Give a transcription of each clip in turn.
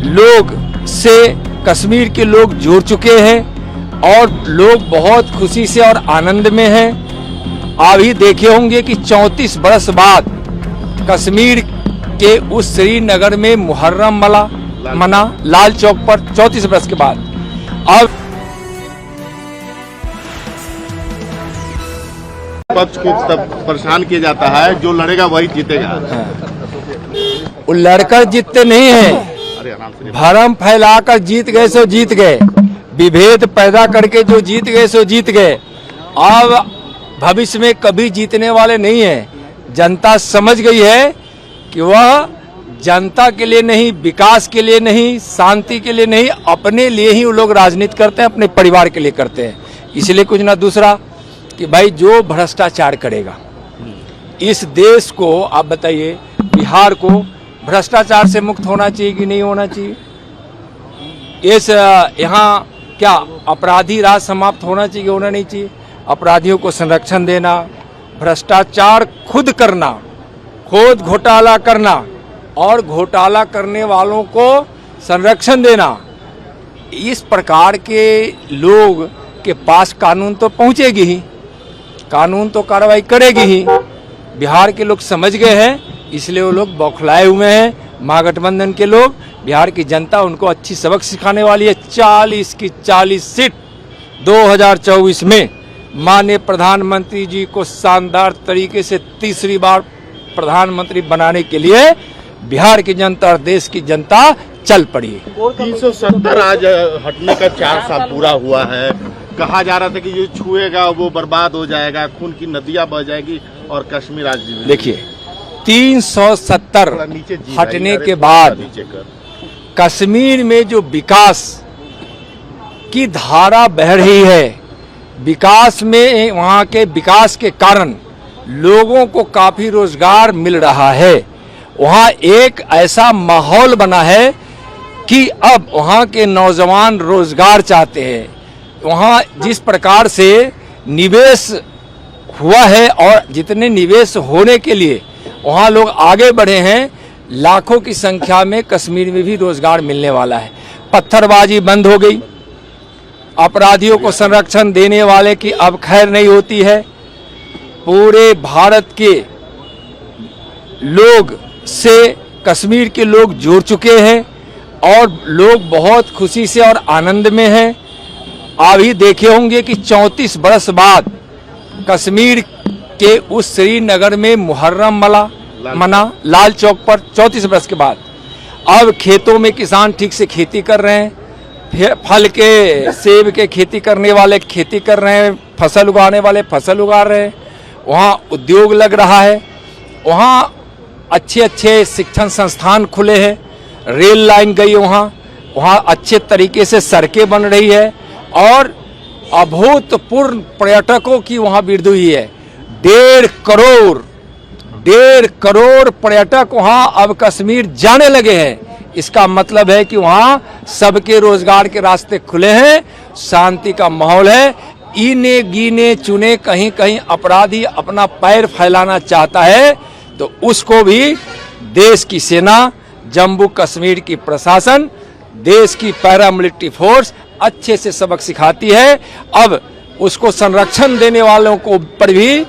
लोग से कश्मीर के लोग जुड़ चुके हैं और लोग बहुत खुशी से और आनंद में हैं। आप ही देखे होंगे कि 34 बरस बाद कश्मीर के उस श्रीनगर में मुहर्रम मना लाल चौक पर 34 बरस के बाद। अब पक्ष को तब परेशान किया जाता है, जो लड़ेगा वही जीतेगा। वो लड़कर जीतते नहीं हैं, भरम फैलाकर जीत गए सो जीत गए, विभेद पैदा करके जो जीत गए सो जीत गए। अब भविष्य में कभी जीतने वाले नहीं हैं। जनता समझ गई है कि वह जनता के लिए नहीं, विकास के लिए नहीं, शांति के लिए नहीं, अपने लिए ही वो लोग राजनीति करते हैं, अपने परिवार के लिए करते हैं। इसलिए कुछ ना दूसरा कि भाई जो भ्रष्टाचार करेगा इस देश को, आप बताइए बिहार को भ्रष्टाचार से मुक्त होना चाहिए कि नहीं होना चाहिए? इस यहाँ क्या अपराधी राज समाप्त होना चाहिए कि होना नहीं चाहिए? अपराधियों को संरक्षण देना, भ्रष्टाचार खुद करना, खुद घोटाला करना और घोटाला करने वालों को संरक्षण देना, इस प्रकार के लोग के पास कानून तो पहुंचेगी ही, कानून तो कार्रवाई करेगी ही। बिहार के लोग समझ गए हैं, इसलिए वो लोग बौखलाए हुए हैं। महागठबंधन के लोग, बिहार की जनता उनको अच्छी सबक सिखाने वाली है। 40 की 40 सीट 2024 में माननीय प्रधानमंत्री जी को शानदार तरीके से तीसरी बार प्रधानमंत्री बनाने के लिए बिहार की जनता और देश की जनता चल पड़ी है। 370 आज हटने का 4 साल पूरा हुआ है। कहा जा रहा था कि जो छुएगा वो बर्बाद हो जाएगा, खून की नदियां बह जाएगी और कश्मीर आज देखिए 370 हटने के बाद कश्मीर में जो विकास की धारा बह रही है, विकास में वहाँ के विकास के कारण लोगों को काफी रोजगार मिल रहा है। वहाँ एक ऐसा माहौल बना है कि अब वहाँ के नौजवान रोजगार चाहते हैं। वहाँ जिस प्रकार से निवेश हुआ है और जितने निवेश होने के लिए वहाँ लोग आगे बढ़े हैं, लाखों की संख्या में कश्मीर में भी रोजगार मिलने वाला है। पत्थरबाजी बंद हो गई, अपराधियों को संरक्षण देने वाले की अब खैर नहीं होती है। पूरे भारत के लोग से कश्मीर के लोग जुड़ चुके हैं और लोग बहुत खुशी से और आनंद में हैं। आप ही देखे होंगे कि 34 बरस बाद कश्मीर के उस श्रीनगर में मुहर्रम मना लाल चौक पर 34 बरस के बाद। अब खेतों में किसान ठीक से खेती कर रहे हैं, फल के सेब के खेती करने वाले खेती कर रहे हैं, फसल उगाने वाले फसल उगा रहे हैं। वहाँ उद्योग लग रहा है, वहाँ अच्छे अच्छे शिक्षण संस्थान खुले हैं, रेल लाइन गई वहाँ अच्छे तरीके से सड़कें बन रही है और अभूतपूर्व पर्यटकों की वहाँ वृद्धि हुई है। 1.5 करोड़ पर्यटक वहाँ अब कश्मीर जाने लगे हैं। इसका मतलब है कि वहाँ सबके रोजगार के रास्ते खुले हैं, शांति का माहौल है। इने गिने चुने कहीं कहीं अपराधी अपना पैर फैलाना चाहता है तो उसको भी देश की सेना, जम्मू कश्मीर की प्रशासन, देश की पैरामिलिट्री फोर्स अच्छे से सबक सिखाती है। अब उसको संरक्षण देने वालों को पर भी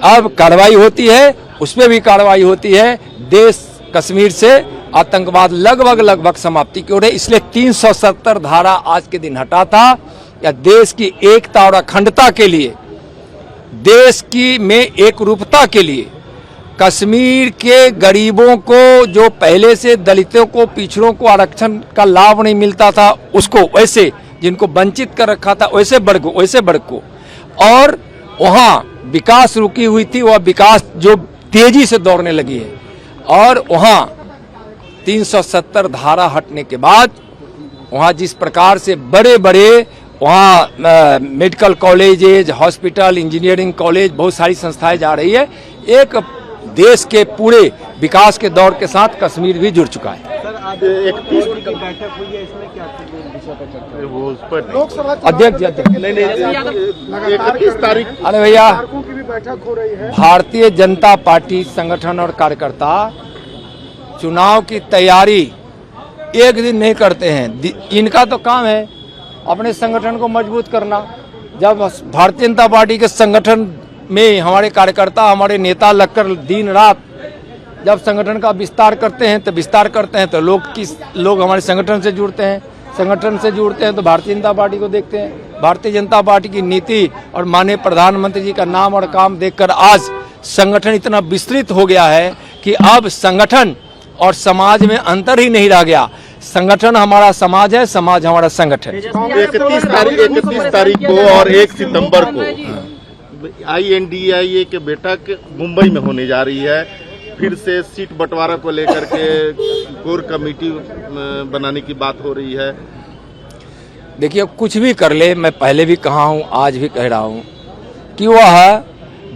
अब कार्रवाई होती है, उसमें भी कार्रवाई होती है। देश कश्मीर से आतंकवाद लगभग समाप्ति की ओर है। इसलिए 370 धारा आज के दिन हटा था या देश की एकता और अखंडता के लिए, देश की में एक रूपता के लिए, कश्मीर के गरीबों को, जो पहले से दलितों को, पिछड़ों को आरक्षण का लाभ नहीं मिलता था, उसको वैसे जिनको वंचित कर रखा था वैसे वर्ग को और वहाँ विकास रुकी हुई थी, वह विकास जो तेजी से दौड़ने लगी है। और वहाँ 370 धारा हटने के बाद वहाँ जिस प्रकार से बड़े बड़े वहाँ medical colleges, hospital, engineering college, बहुत सारी संस्थाएं जा रही है। एक देश के पूरे विकास के दौर के साथ कश्मीर भी जुड़ चुका है। सर, आज एक बैठक हुई है, इसमें क्या वो उस पर अध्यक्ष नहीं 31 तारीख। अरे भैया, की भी बैठक हो रही है। भारतीय जनता पार्टी संगठन और कार्यकर्ता चुनाव की तैयारी एक दिन नहीं करते हैं। इनका तो काम है अपने संगठन को मजबूत करना। जब भारतीय जनता पार्टी के संगठन में हमारे कार्यकर्ता, हमारे नेता लगकर दिन रात जब संगठन का विस्तार करते हैं तो लोग हमारे संगठन से जुड़ते हैं। संगठन से जुड़ते हैं तो भारतीय जनता पार्टी को देखते हैं। भारतीय जनता पार्टी की नीति और माननीय प्रधानमंत्री जी का नाम और काम देखकर आज संगठन इतना विस्तृत हो गया है कि अब संगठन और समाज में अंतर ही नहीं रह गया। संगठन हमारा समाज है, समाज हमारा संगठन। 31 तारीख को और 1 सितंबर को INDIA के बैठक मुंबई में होने जा रही है। फिर से सीट बंटवारा को लेकर के कोर कमेटी बनाने की बात हो रही है। देखिए, कुछ भी कर ले, मैं पहले भी कहा हूं, आज भी कह रहा हूं कि वह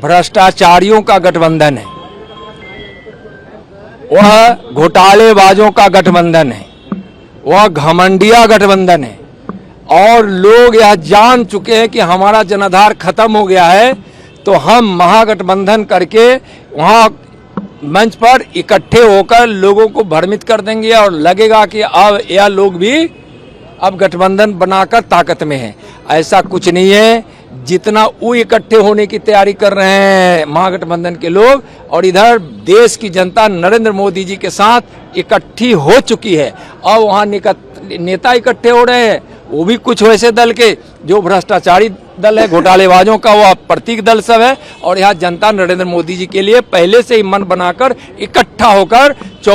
भ्रष्टाचारियों का गठबंधन है, वह घोटालेबाजों का गठबंधन है, वह घमंडिया गठबंधन है। और लोग यह जान चुके हैं कि हमारा जनाधार खत्म हो गया है, तो हम महागठबंधन करके वहां मंच पर इकट्ठे होकर लोगों को भ्रमित कर देंगे और लगेगा कि अब यह लोग भी अब गठबंधन बनाकर ताकत में है। ऐसा कुछ नहीं है। जितना वो इकट्ठे होने की तैयारी कर रहे हैं महागठबंधन के लोग, और इधर देश की जनता नरेंद्र मोदी जी के साथ इकट्ठी हो चुकी है। और वहाँ नेता इकट्ठे हो रहे हैं, वो भी कुछ वैसे दल के जो भ्रष्टाचारी दल है, घोटालेबाजों का वह प्रतीक दल सब है। और यहाँ जनता नरेंद्र मोदी जी के लिए पहले से ही मन बनाकर इकट्ठा होकर